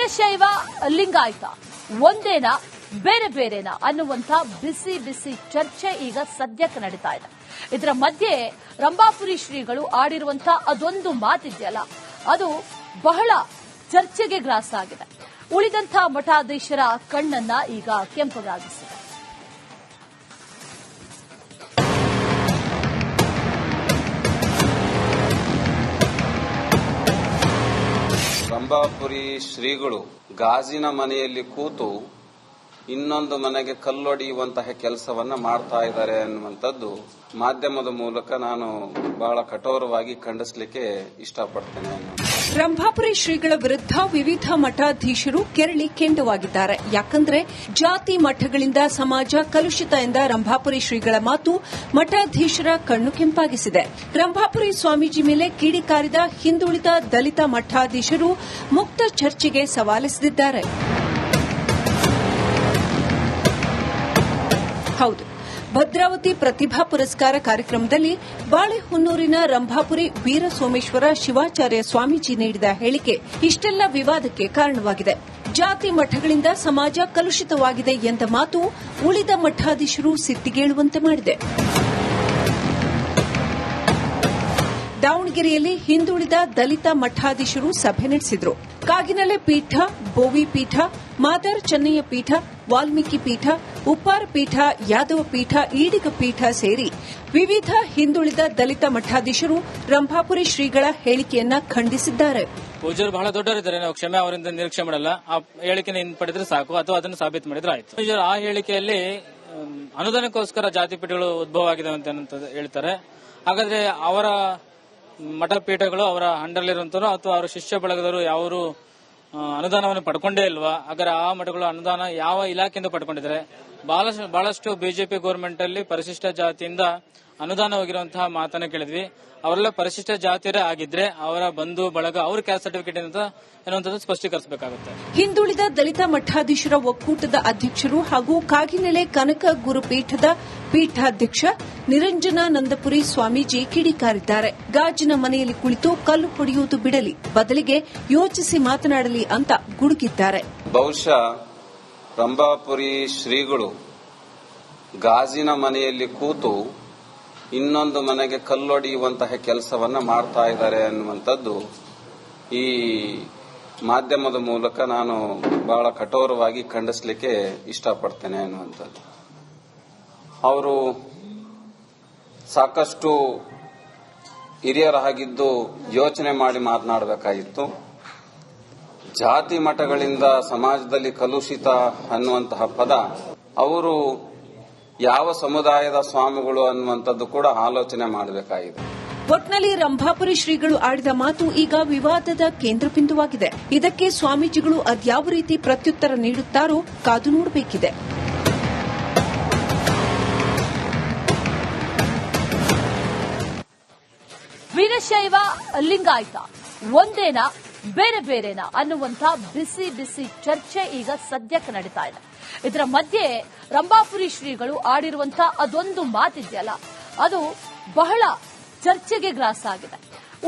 ವೀರಶೈವ ಲಿಂಗಾಯತ ಒಂದೇನಾ ಬೇರೆ ಬೇರೆನಾ ಅನ್ನುವಂಥ ಬಿಸಿ ಬಿಸಿ ಚರ್ಚೆ ಈಗ ಸದ್ಯಕ್ಕೆ ನಡೀತಾ ಇದೆ. ಇದರ ಮಧ್ಯೆ ರಂಭಾಪುರಿ ಶ್ರೀಗಳು ಆಡಿರುವಂತಹ ಅದೊಂದು ಮಾತಿದೆಯಲ್ಲ, ಅದು ಬಹಳ ಚರ್ಚೆಗೆ ಗ್ರಾಸ ಆಗಿದೆ. ಉಳಿದಂಥ ಮಠಾಧೀಶರ ಕಣ್ಣನ್ನ ಈಗ ಕೆಂಪಗಾಗಿಸಿದೆ. ರಂಭಾಪುರಿ ಶ್ರೀಗಳು ಗಾಜಿನ ಮನೆಯಲ್ಲಿ ಕೂತು ಇನ್ನೊಂದು ಮನೆಗೆ ಕಲ್ಲೊಡೆಯುವಂತಹ ಕೆಲಸವನ್ನ ಮಾಡ್ತಾ ಇದ್ದಾರೆ ಅನ್ನುವಂಥದ್ದು ಮಾಧ್ಯಮದ ಮೂಲಕ ನಾನು ಬಹಳ ಕಠೋರವಾಗಿ ಖಂಡಿಸಲಿಕ್ಕೆ ಇಷ್ಟಪಡ್ತೇನೆ. ರಂಭಾಪುರಿ ಶ್ರೀಗಳ ವಿರುದ್ಧ ವಿವಿಧ ಮಠಾಧೀಶರು ಕೆರಳಿ ಕೆಂಡವಾಗಿದ್ದಾರೆ. ಯಾಕಂದ್ರೆ ಜಾತಿ ಮಠಗಳಿಂದ ಸಮಾಜ ಕಲುಷಿತ ಎಂದ ರಂಭಾಪುರಿ ಶ್ರೀಗಳ ಮಾತು ಮಠಾಧೀಶರ ಕಣ್ಣು ಕೆಂಪಾಗಿಸಿದೆ. ರಂಭಾಪುರಿ ಸ್ವಾಮೀಜಿ ಮೇಲೆ ಕಿಡಿಕಾರಿದ ಹಿಂದುಳಿದ ದಲಿತ ಮಠಾಧೀಶರು ಮುಕ್ತ ಚರ್ಚೆಗೆ ಸವಾಲೆಸೆದಿದ್ದಾರೆ. ಹೌದು, ಭದ್ರಾವತಿ ಪ್ರತಿಭಾ ಪುರಸ್ಕಾರ ಕಾರ್ಯಕ್ರಮದಲ್ಲಿ ಬಾಳೆಹೊನ್ನೂರಿನ ರಂಭಾಪುರಿ ವೀರಸೋಮೇಶ್ವರ ಶಿವಾಚಾರ್ಯ ಸ್ವಾಮೀಜಿ ನೀಡಿದ ಹೇಳಿಕೆ ಇಷ್ಟೆಲ್ಲ ವಿವಾದಕ್ಕೆ ಕಾರಣವಾಗಿದೆ. ಜಾತಿ ಮಠಗಳಿಂದ ಸಮಾಜ ಕಲುಷಿತವಾಗಿದೆ ಎಂದ ಮಾತು ಉಳಿದ ಮಠಾಧೀಶರು ಸಿಟ್ಟಿಗೇಳುವಂತೆ ಮಾಡಿದೆ. ದಾವಣಗೆರೆಯಲ್ಲಿ ಹಿಂದುಳಿದ ದಲಿತ ಮಠಾಧೀಶರು ಸಭೆ ನಡೆಸಿದರು. ಕಾಗಿನೆಲೆ ಪೀಠ, ಬೋವಿ ಪೀಠ, ಮಾದಾರ್ ಚೆನ್ನಯ್ಯ ಪೀಠ, ವಾಲ್ಮೀಕಿ ಪೀಠ, ಉಪ್ಪಾರ ಪೀಠ, ಯಾದವ ಪೀಠ, ಈಡಿಗ ಪೀಠ ಸೇರಿ ವಿವಿಧ ಹಿಂದುಳಿದ ದಲಿತ ಮಠಾಧೀಶರು ರಂಭಾಪುರಿ ಶ್ರೀಗಳ ಹೇಳಿಕೆಯನ್ನ ಖಂಡಿಸಿದ್ದಾರೆ. ಪೂಜ್ಯರು ಬಹಳ ದೊಡ್ಡವರಿದ್ದಾರೆ, ನಾವು ಕ್ಷಮೆ ಅವರಿಂದ ನಿರೀಕ್ಷೆ ಮಾಡಲ್ಲ. ಆ ಹೇಳಿಕೆನ ಹಿಂಪಡೆದ್ರೆ ಸಾಕು, ಅಥವಾ ಅದನ್ನು ಸಾಬೀತು ಮಾಡಿದ್ರೆ ಆಯ್ತು. ಪೂಜ್ಯರು ಆ ಹೇಳಿಕೆಯಲ್ಲಿ ಅನುದಾನಕ್ಕೋಸ್ಕರ ಜಾತಿಪೀಠಗಳು ಉದ್ಭವ ಆಗಿದೆ ಅಂತ ಹೇಳ್ತಾರೆ. ಹಾಗಾದ್ರೆ ಅವರ ಮಠಪೀಠಗಳು ಅವರ ಅಂಡರ್ಲಿರುವಂತರು ಅಥವಾ ಅವರ ಶಿಷ್ಯ ಬಳಗದವರು ಯಾವರು ಅನುದಾನವನ್ನು ಪಡ್ಕೊಂಡೇ ಇಲ್ವಾ? ಹಾಗಾದ್ರೆ ಆ ಮಠಗಳು ಅನುದಾನ ಯಾವ ಇಲಾಖೆಯಿಂದ ಪಡ್ಕೊಂಡಿದ್ದಾರೆ? ಬಹಳಷ್ಟು ಬಿಜೆಪಿ ಗವರ್ಮೆಂಟ್ ಅಲ್ಲಿ ಪರಿಶಿಷ್ಟ ಜಾತಿಯಿಂದ ಅನುದಾನ ಹೋಗಿರುವಂತಹ ಮಾತನ್ನ ಕೇಳಿದ್ವಿ. ಅವರೆಲ್ಲ ಪರಿಶಿಷ್ಟ ಜಾತಿಯರೇ ಆಗಿದ್ರೆ ಅವರ ಬಂಧು ಬಳಗ ಅವ್ರ ಕ್ಯಾಸ್ಟ್ ಸರ್ಟಿಫಿಕೇಟ್ ಎನ್ನುವಂಥದ್ದು ಸ್ಪಷ್ಟೀಕರಿಸಬೇಕಾಗುತ್ತೆ. ಹಿಂದುಳಿದ ದಲಿತ ಮಠಾಧೀಶರ ಒಕ್ಕೂಟದ ಅಧ್ಯಕ್ಷರು ಹಾಗೂ ಕಾಗಿನೆಲೆ ಕನಕ ಗುರುಪೀಠದ ಪೀಠಾಧ್ಯಕ್ಷ ನಿರಂಜನಾನಂದಪುರಿ ಸ್ವಾಮೀಜಿ ಕಿಡಿಕಾರಿದ್ದಾರೆ. ಗಾಜಿನ ಮನೆಯಲ್ಲಿ ಕುಳಿತು ಕಲ್ಲು ಹೊಡೆಯುವುದು ಬಿಡಲಿ, ಬದಲಿಗೆ ಯೋಚಿಸಿ ಮಾತನಾಡಲಿ ಅಂತ ಗುಡುಗಿದ್ದಾರೆ. ಬಹುಶಃ ರಂಭಾಪುರಿ ಶ್ರೀಗಳು ಗಾಜಿನ ಮನೆಯಲ್ಲಿ ಕೂತು ಇನ್ನೊಂದು ಮನೆಗೆ ಕಲ್ಲೊಡೆಯುವಂತಹ ಕೆಲಸವನ್ನ ಮಾಡ್ತಾ ಇದ್ದಾರೆ ಅನ್ನುವಂಥದ್ದು ಈ ಮಾಧ್ಯಮದ ಮೂಲಕ ನಾನು ಬಹಳ ಕಠೋರವಾಗಿ ಖಂಡಿಸಲಿಕ್ಕೆ ಇಷ್ಟಪಡ್ತೇನೆ ಅನ್ನುವಂಥದ್ದು. ಅವರು ಸಾಕಷ್ಟು ಹಿರಿಯರಾಗಿದ್ದು ಯೋಚನೆ ಮಾಡಿ ಮಾತನಾಡಬೇಕಾಗಿತ್ತು. ಜಾತಿ ಮಠಗಳಿಂದ ಸಮಾಜದಲ್ಲಿ ಕಲುಷಿತ ಅನ್ನುವಂತಹ ಪದ ಅವರು ಯಾವ ಸಮುದಾಯದ ಸ್ವಾಮಿಗಳು ಅನ್ನುವಂಥದ್ದು ಕೂಡ ಆಲೋಚನೆ ಮಾಡಬೇಕಾಗಿದೆ. ಒಟ್ನಲ್ಲಿ ರಂಭಾಪುರಿ ಶ್ರೀಗಳು ಆಡಿದ ಮಾತು ಈಗ ವಿವಾದದ ಕೇಂದ್ರ ಬಿಂದುವಾಗಿದೆ. ಇದಕ್ಕೆ ಸ್ವಾಮೀಜಿಗಳು ಅದ್ಯಾವ ರೀತಿ ಪ್ರತ್ಯುತ್ತರ ನೀಡುತ್ತಾರೋ ಕಾದು ನೋಡಬೇಕಿದೆ. ವೀರಶೈವ ಲಿಂಗಾಯತ ಒಂದೇನಾ ಬೇರೆ ಬೇರೆನಾ ಅನ್ನುವಂಥ ಬಿಸಿ ಬಿಸಿ ಚರ್ಚೆ ಈಗ ಸದ್ಯಕ್ಕೆ ನಡೀತಾ ಇದೆ. ಇದರ ಮಧ್ಯೆ ರಂಭಾಪುರಿ ಶ್ರೀಗಳು ಆಡಿರುವಂತಹ ಅದೊಂದು ಮಾತಿದೆಯಲ್ಲ, ಅದು ಬಹಳ ಚರ್ಚೆಗೆ ಗ್ರಾಸ ಆಗಿದೆ.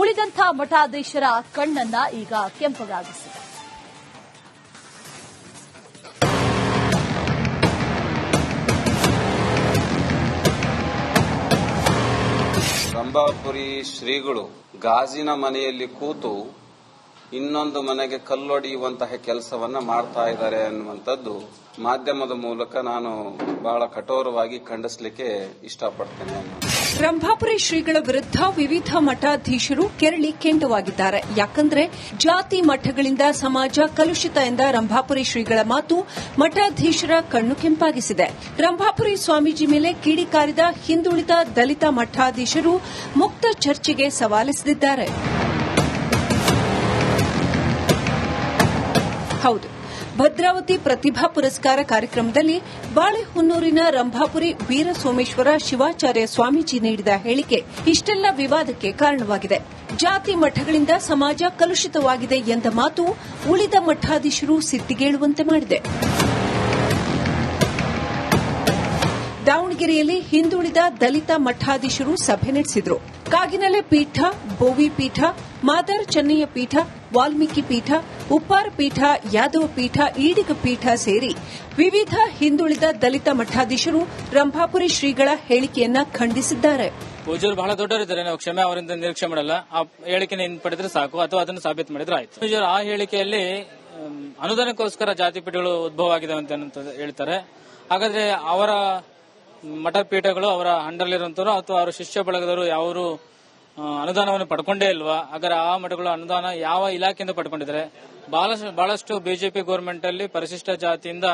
ಉಳಿದಂಥ ಮಠಾಧೀಶರ ಕಣ್ಣನ್ನ ಈಗ ಕೆಂಪಗಾಗಿಸಿದೆ. ರಂಭಾಪುರಿ ಶ್ರೀಗಳು ಗಾಜಿನ ಮನೆಯಲ್ಲಿ ಕೂತು ಇನ್ನೊಂದು ಮನೆಗೆ ಕಲ್ಲೊಡೆಯುವಂತಹ ಕೆಲಸವನ್ನ ಮಾಡ್ತಾ ಇದ್ದಾರೆ ಅನ್ನುವಂಥದ್ದು ಮಾಧ್ಯಮದ ಮೂಲಕ ನಾನು ಬಹಳ ಕಠೋರವಾಗಿ ಖಂಡಿಸಲಿಕ್ಕೆ ಇಷ್ಟಪಡ್ತೇನೆ. ರಂಭಾಪುರಿ ಶ್ರೀಗಳ ವಿರುದ್ಧ ವಿವಿಧ ಮಠಾಧೀಶರು ಕೆರಳಿ ಕೆಂಡವಾಗಿದ್ದಾರೆ. ಯಾಕಂದ್ರೆ ಜಾತಿ ಮಠಗಳಿಂದ ಸಮಾಜ ಕಲುಷಿತ ಎಂದ ರಂಭಾಪುರಿ ಶ್ರೀಗಳ ಮಾತು ಮಠಾಧೀಶರ ಕಣ್ಣು ಕೆಂಪಾಗಿಸಿದೆ. ರಂಭಾಪುರಿ ಸ್ವಾಮೀಜಿ ಮೇಲೆ ಕಿಡಿಕಾರಿದ ಹಿಂದುಳಿದ ದಲಿತ ಮಠಾಧೀಶರು ಮುಕ್ತ ಚರ್ಚೆಗೆ ಸವಾಲೆಸೆದಿದ್ದಾರೆ. ಹೌದು, ಭದ್ರಾವತಿ ಪ್ರತಿಭಾ ಪುರಸ್ಕಾರ ಕಾರ್ಯಕ್ರಮದಲ್ಲಿ ಬಾಳೆಹೊನ್ನೂರಿನ ರಂಭಾಪುರಿ ವೀರಸೋಮೇಶ್ವರ ಶಿವಾಚಾರ್ಯ ಸ್ವಾಮೀಜಿ ನೀಡಿದ ಹೇಳಿಕೆ ಇಷ್ಟೆಲ್ಲ ವಿವಾದಕ್ಕೆ ಕಾರಣವಾಗಿದೆ. ಜಾತಿ ಮಠಗಳಿಂದ ಸಮಾಜ ಕಲುಷಿತವಾಗಿದೆ ಎಂದ ಮಾತು ಉಳಿದ ಮಠಾಧೀಶರು ಸಿಟ್ಟಿಗೇಳುವಂತೆ ಮಾಡಿದೆ. ದಾವಣಗೆರೆಯಲ್ಲಿ ಹಿಂದುಳಿದ ದಲಿತ ಮಠಾಧೀಶರು ಸಭೆ ನಡೆಸಿದರು. ಕಾಗಿನೆಲೆ ಪೀಠ, ಬೋವಿ ಪೀಠ, ಮಾದಾರ್ ಚೆನ್ನಯ್ಯ ಪೀಠ, ವಾಲ್ಮೀಕಿ ಪೀಠ, ಉಪ್ಪಾರ ಪೀಠ, ಯಾದವ ಪೀಠ, ಈಡಿಗ ಪೀಠ ಸೇರಿ ವಿವಿಧ ಹಿಂದುಳಿದ ದಲಿತ ಮಠಾಧೀಶರು ರಂಭಾಪುರಿ ಶ್ರೀಗಳ ಹೇಳಿಕೆಯನ್ನ ಖಂಡಿಸಿದ್ದಾರೆ. ಪೂಜ್ಯರು ಬಹಳ ದೊಡ್ಡವರಿದ್ದಾರೆ, ನಾವು ಕ್ಷಮೆ ಅವರಿಂದ ನಿರೀಕ್ಷೆ ಮಾಡಲ್ಲ. ಆ ಹೇಳಿಕೆನ ಹಿಂಪಡೆದ್ರೆ ಸಾಕು ಅಥವಾ ಅದನ್ನು ಸಾಬೀತು ಮಾಡಿದ್ರೆ ಆಯ್ತು. ಪೂಜ್ಯರು ಆ ಹೇಳಿಕೆಯಲ್ಲಿ ಅನುದಾನಕ್ಕೋಸ್ಕರ ಜಾತಿಪೀಠಗಳು ಉದ್ಭವ ಆಗಿದೆ ಅಂತ ಹೇಳ್ತಾರೆ. ಹಾಗಾದ್ರೆ ಅವರ ಮಠಪೀಠಗಳು ಅವರ ಅಂಡರ್ಲಿರುವಂತವರು ಅಥವಾ ಅವರ ಶಿಷ್ಯ ಬಳಗದವರು ಯಾರು ಅನುದಾನವನ್ನು ಪಡ್ಕೊಂಡೇ ಇಲ್ವಾ? ಹಾಗಾದ್ರೆ ಆ ಮಠಗಳು ಅನುದಾನ ಯಾವ ಇಲಾಖೆಯಿಂದ ಪಡ್ಕೊಂಡಿದ್ದಾರೆ? ಬಹಳಷ್ಟು ಬಿಜೆಪಿ ಗೌರ್ಮೆಂಟ್ ಅಲ್ಲಿ ಪರಿಶಿಷ್ಟ ಜಾತಿಯಿಂದ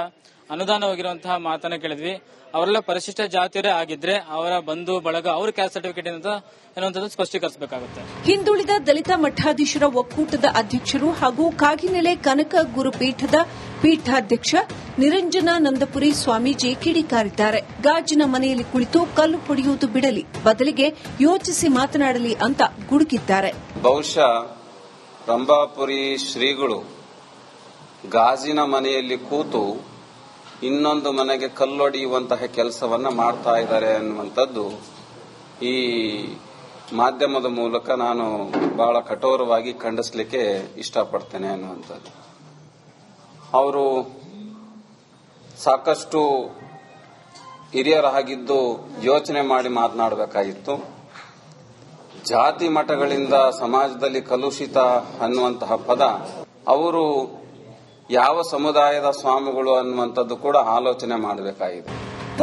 ಅನುದಾನ ಹೋಗಿರುವಂತಹ ಮಾತನ್ನ ಕೇಳಿದ್ವಿ. ಅವರೆಲ್ಲ ಪರಿಶಿಷ್ಟ ಜಾತಿಯವರೇ ಆಗಿದ್ರೆ ಅವರ ಬಂಧು ಬಳಗ ಅವ್ರ ಕ್ಯಾಸ್ಟ್ ಸರ್ಟಿಫಿಕೇಟ್ ಎನ್ನುವಂಥದ್ದು ಸ್ಪಷ್ಟೀಕರಿಸಬೇಕಾಗುತ್ತೆ. ಹಿಂದುಳಿದ ದಲಿತ ಮಠಾಧೀಶರ ಒಕ್ಕೂಟದ ಅಧ್ಯಕ್ಷರು ಹಾಗೂ ಕಾಗಿನೆಲೆ ಕನಕ ಗುರುಪೀಠದ ಪೀಠಾಧ್ಯಕ್ಷ ನಿರಂಜನಾನಂದಪುರಿ ಸ್ವಾಮೀಜಿ ಕಿಡಿಕಾರಿದ್ದಾರೆ. ಗಾಜಿನ ಮನೆಯಲ್ಲಿ ಕುಳಿತು ಕಲ್ಲು ಹೊಡೆಯುವುದು ಬಿಡಲಿ, ಬದಲಿಗೆ ಯೋಚಿಸಿ ಮಾತನಾಡಲಿ ಅಂತ ಗುಡುಗಿದ್ದಾರೆ. ಬಹುಶಃ ರಂಭಾಪುರಿ ಶ್ರೀಗಳು ಗಾಜಿನ ಮನೆಯಲ್ಲಿ ಕೂತು ಇನ್ನೊಂದು ಮನೆಗೆ ಕಲ್ಲೊಡೆಯುವಂತಹ ಕೆಲಸವನ್ನ ಮಾಡ್ತಾ ಇದ್ದಾರೆ ಅನ್ನುವಂಥದ್ದು ಈ ಮಾಧ್ಯಮದ ಮೂಲಕ ನಾನು ಬಹಳ ಕಠೋರವಾಗಿ ಖಂಡಿಸಲಿಕ್ಕೆ ಇಷ್ಟಪಡ್ತೇನೆ ಅನ್ನುವಂಥದ್ದು. ಅವರು ಸಾಕಷ್ಟು ಹಿರಿಯರಾಗಿದ್ದು ಯೋಚನೆ ಮಾಡಿ ಮಾತನಾಡಬೇಕಾಗಿತ್ತು. ಜಾತಿ ಮಠಗಳಿಂದ ಸಮಾಜದಲ್ಲಿ ಕಲುಷಿತ ಅನ್ನುವಂತಹ ಪದ ಅವರು ಯಾವ ಸಮುದಾಯದ ಸ್ವಾಮಿಗಳು ಅನ್ನುವಂಥದ್ದು ಕೂಡ ಆಲೋಚನೆ ಮಾಡಬೇಕಾಗಿದೆ.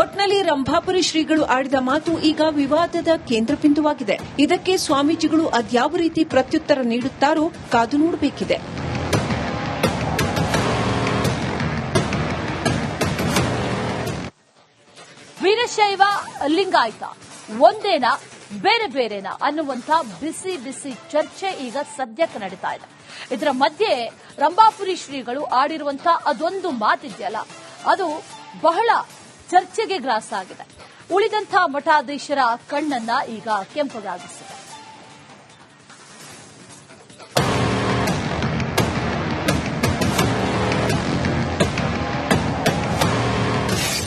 ಒಟ್ನಲ್ಲಿ ರಂಭಾಪುರಿ ಶ್ರೀಗಳು ಆಡಿದ ಮಾತು ಈಗ ವಿವಾದದ ಕೇಂದ್ರ ಬಿಂದುವಾಗಿದೆ. ಇದಕ್ಕೆ ಸ್ವಾಮೀಜಿಗಳು ಅದ್ಯಾವ ರೀತಿ ಪ್ರತ್ಯುತ್ತರ ನೀಡುತ್ತಾರೋ ಕಾದು ನೋಡಬೇಕಿದೆ. ವೀರಶೈವ ಲಿಂಗಾಯತ ಒಂದೇನಾ ಬೇರೆ ಬೇರೆನಾ ಅನ್ನುವಂಥ ಬಿಸಿ ಬಿಸಿ ಚರ್ಚೆ ಈಗ ಸದ್ಯಕ್ಕೆ ನಡೀತಾ ಇದೆ. ಇದರ ಮಧ್ಯೆ ರಂಭಾಪುರಿ ಶ್ರೀಗಳು ಆಡಿರುವಂತಹ ಅದೊಂದು ಮಾತಿದೆಯಲ್ಲ, ಅದು ಬಹಳ ಚರ್ಚೆಗೆ ಗ್ರಾಸ ಆಗಿದೆ. ಉಳಿದಂಥ ಮಠಾಧೀಶರ ಕಣ್ಣನ್ನ ಈಗ ಕೆಂಪಗಾಗಿಸಿದೆ.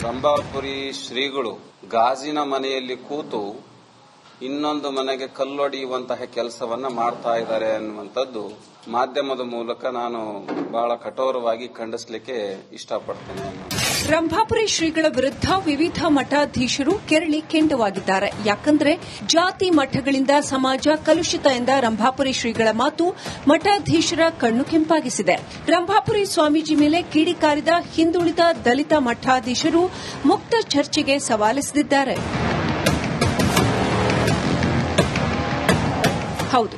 ರಂಭಾಪುರಿ ಶ್ರೀಗಳು ಗಾಜಿನ ಮನೆಯಲ್ಲಿ ಕೂತು ಇನ್ನೊಂದು ಮನೆಗೆ ಕಲ್ಲೊಡೆಯುವಂತಹ ಕೆಲಸವನ್ನ ಮಾಡ್ತಾ ಇದ್ದಾರೆ ಅನ್ನುವಂಥದ್ದು ಮಾಧ್ಯಮದ ಮೂಲಕ ನಾನು ಬಹಳ ಕಠೋರವಾಗಿ ಖಂಡಿಸಲಿಕ್ಕೆ ಇಷ್ಟಪಡ್ತೇನೆ. ರಂಭಾಪುರಿ ಶ್ರೀಗಳ ವಿರುದ್ಧ ವಿವಿಧ ಮಠಾಧೀಶರು ಕೆರಳಿ ಕೆಂಡವಾಗಿದ್ದಾರೆ. ಯಾಕಂದ್ರೆ ಜಾತಿ ಮಠಗಳಿಂದ ಸಮಾಜ ಕಲುಷಿತ ಎಂದ ರಂಭಾಪುರಿ ಶ್ರೀಗಳ ಮಾತು ಮಠಾಧೀಶರ ಕಣ್ಣು ಕೆಂಪಾಗಿಸಿದೆ. ರಂಭಾಪುರಿ ಸ್ವಾಮೀಜಿ ಮೇಲೆ ಕಿಡಿಕಾರಿದ ಹಿಂದುಳಿದ ದಲಿತ ಮಠಾಧೀಶರು ಮುಕ್ತ ಚರ್ಚೆಗೆ ಸವಾಲೆಸೆದಿದ್ದಾರೆ. ಹೌದು,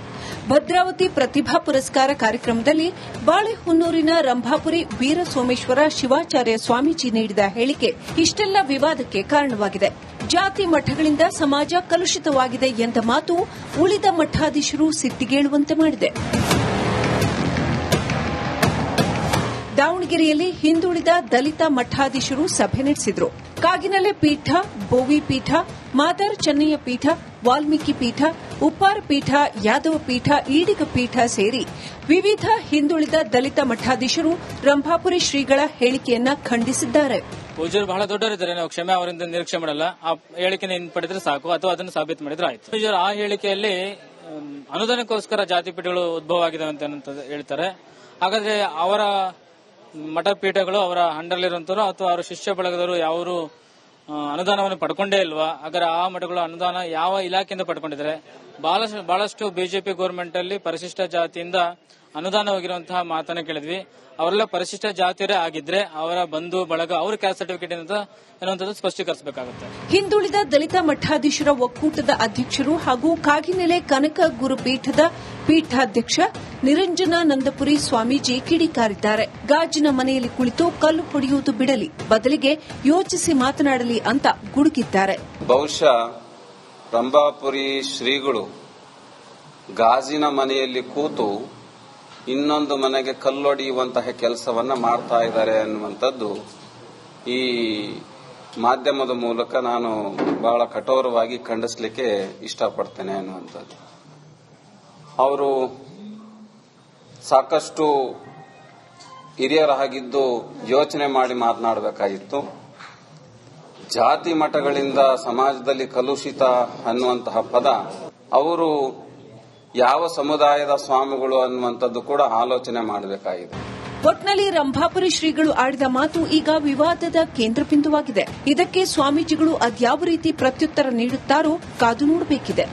ಭದ್ರಾವತಿ ಪ್ರತಿಭಾ ಪುರಸ್ಕಾರ ಕಾರ್ಯಕ್ರಮದಲ್ಲಿ ಬಾಳೆಹೊನ್ನೂರಿನ ರಂಭಾಪುರಿ ವೀರ ಸೋಮೇಶ್ವರ ಶಿವಾಚಾರ್ಯ ಸ್ವಾಮೀಜಿ ನೀಡಿದ ಹೇಳಿಕೆ ಇಷ್ಟೆಲ್ಲ ವಿವಾದಕ್ಕೆ ಕಾರಣವಾಗಿದೆ. ಜಾತಿ ಮಠಗಳಿಂದ ಸಮಾಜ ಕಲುಷಿತವಾಗಿದೆ ಎಂದ ಮಾತು ಉಳಿದ ಮಠಾಧೀಶರು ಸಿಟ್ಟಿಗೇಳುವಂತೆ ಮಾಡಿದೆ. ದಾವಣಗೆರೆಯಲ್ಲಿ ಹಿಂದುಳಿದ ದಲಿತ ಮಠಾಧೀಶರು ಸಭೆ ನಡೆಸಿದರು. ಕಾಗಿನೆಲೆ ಪೀಠ, ಬೋವಿ ಪೀಠ, ಮಾದಾರ ಚೆನ್ನಯ್ಯ ಪೀಠ, ವಾಲ್ಮೀಕಿ ಪೀಠ, ಉಪ್ಪಾರ ಪೀಠ, ಯಾದವ ಪೀಠ, ಈಡಿಗ ಪೀಠ ಸೇರಿ ವಿವಿಧ ಹಿಂದುಳಿದ ದಲಿತ ಮಠಾಧೀಶರು ರಂಭಾಪುರಿ ಶ್ರೀಗಳ ಹೇಳಿಕೆಯನ್ನ ಖಂಡಿಸಿದ್ದಾರೆ. ಪೂಜ್ಯರು ಬಹಳ ದೊಡ್ಡವರಿದ್ದಾರೆ, ನಾವು ಕ್ಷಮೆ ಅವರಿಂದ ನಿರೀಕ್ಷೆ ಮಾಡಲ್ಲ. ಆ ಹೇಳಿಕೆನ ಹಿಂಪಡೆದ್ರೆ ಸಾಕು ಅಥವಾ ಅದನ್ನು ಸಾಬೀತು ಮಾಡಿದ್ರೆ ಆಯ್ತು. ಪೂಜ್ಯರು ಆ ಹೇಳಿಕೆಯಲ್ಲಿ ಅನುದಾನಕ್ಕೋಸ್ಕರ ಜಾತಿಪೀಠಗಳು ಉದ್ಭವ ಆಗಿದೆ ಅಂತ ಹೇಳ್ತಾರೆ. ಹಾಗಾದ್ರೆ ಅವರ ಮಠಪೀಠಗಳು ಅವರ ಅಂಡರ್ಲಿರುವಂತವರು ಅಥವಾ ಅವರ ಶಿಷ್ಯ ಬಳಗದವರು ಯಾರು ಅನುದಾನವನ್ನು ಪಡ್ಕೊಂಡೇ ಇಲ್ವಾ? ಹಾಗಾದ್ರೆ ಆ ಮಠಗಳು ಅನುದಾನ ಯಾವ ಇಲಾಖೆಯಿಂದ ಪಡ್ಕೊಂಡಿದ್ದಾರೆ? ಬಹಳಷ್ಟು ಬಿಜೆಪಿ ಗೌರ್ಮೆಂಟ್ ಅಲ್ಲಿ ಪರಿಶಿಷ್ಟ ಜಾತಿಯಿಂದ ಅನುದಾನ ಹೋಗಿರುವಂತಹ ಮಾತನ್ನ ಕೇಳಿದ್ವಿ. ಅವರೆಲ್ಲ ಪರಿಶಿಷ್ಟ ಜಾತಿಯವರೇ ಆಗಿದ್ರೆ ಅವರ ಬಂಧು ಬಳಗ ಅವ್ರ ಕ್ಯಾಸ್ಟ್ ಸರ್ಟಿಫಿಕೇಟ್ ಎನ್ನುವಂಥದ್ದು ಸ್ಪಷ್ಟೀಕರಿಸಬೇಕಾಗುತ್ತೆ. ಹಿಂದುಳಿದ ದಲಿತ ಮಠಾಧೀಶರ ಒಕ್ಕೂಟದ ಅಧ್ಯಕ್ಷರು ಹಾಗೂ ಕಾಗಿನೆಲೆ ಕನಕ ಗುರುಪೀಠದ ಪೀಠಾಧ್ಯಕ್ಷ ನಿರಂಜನಾನಂದಪುರಿ ಸ್ವಾಮೀಜಿ ಕಿಡಿಕಾರಿದ್ದಾರೆ. ಗಾಜಿನ ಮನೆಯಲ್ಲಿ ಕುಳಿತು ಕಲ್ಲು ಹೊಡೆಯುವುದು ಬಿಡಲಿ, ಬದಲಿಗೆ ಯೋಚಿಸಿ ಮಾತನಾಡಲಿ ಅಂತ ಗುಡುಗಿದ್ದಾರೆ. ಬಹುಶಃ ರಂಭಾಪುರಿ ಶ್ರೀಗಳು ಗಾಜಿನ ಮನೆಯಲ್ಲಿ ಕೂತು ಇನ್ನೊಂದು ಮನೆಗೆ ಕಲ್ಲೊಡೆಯುವಂತಹ ಕೆಲಸವನ್ನ ಮಾಡ್ತಾ ಇದ್ದಾರೆ ಅನ್ನುವಂಥದ್ದು ಈ ಮಾಧ್ಯಮದ ಮೂಲಕ ನಾನು ಬಹಳ ಕಠೋರವಾಗಿ ಖಂಡಿಸಲಿಕ್ಕೆ ಇಷ್ಟಪಡ್ತೇನೆ ಅನ್ನುವಂಥದ್ದು. ಅವರು ಸಾಕಷ್ಟು ಹಿರಿಯರಾಗಿದ್ದು ಯೋಚನೆ ಮಾಡಿ ಮಾತನಾಡಬೇಕಾಗಿತ್ತು. ಜಾತಿ ಮಠಗಳಿಂದ ಸಮಾಜದಲ್ಲಿ ಕಲುಷಿತ ಅನ್ನುವಂತಹ ಪದ ಅವರು ಯಾವ ಸಮುದಾಯದ ಸ್ವಾಮಿಗಳು ಅನ್ನುವಂಥದ್ದು ಕೂಡ ಆಲೋಚನೆ ಮಾಡಬೇಕಾಗಿದೆ. ಒಟ್ನಲ್ಲಿ ರಂಭಾಪುರಿ ಶ್ರೀಗಳು ಆಡಿದ ಮಾತು ಈಗ ವಿವಾದದ ಕೇಂದ್ರ ಬಿಂದುವಾಗಿದೆ. ಇದಕ್ಕೆ ಸ್ವಾಮೀಜಿಗಳು ಅದ್ಯಾವ ರೀತಿ ಪ್ರತ್ಯುತ್ತರ ನೀಡುತ್ತಾರೋ ಕಾದು ನೋಡಬೇಕಿದೆ.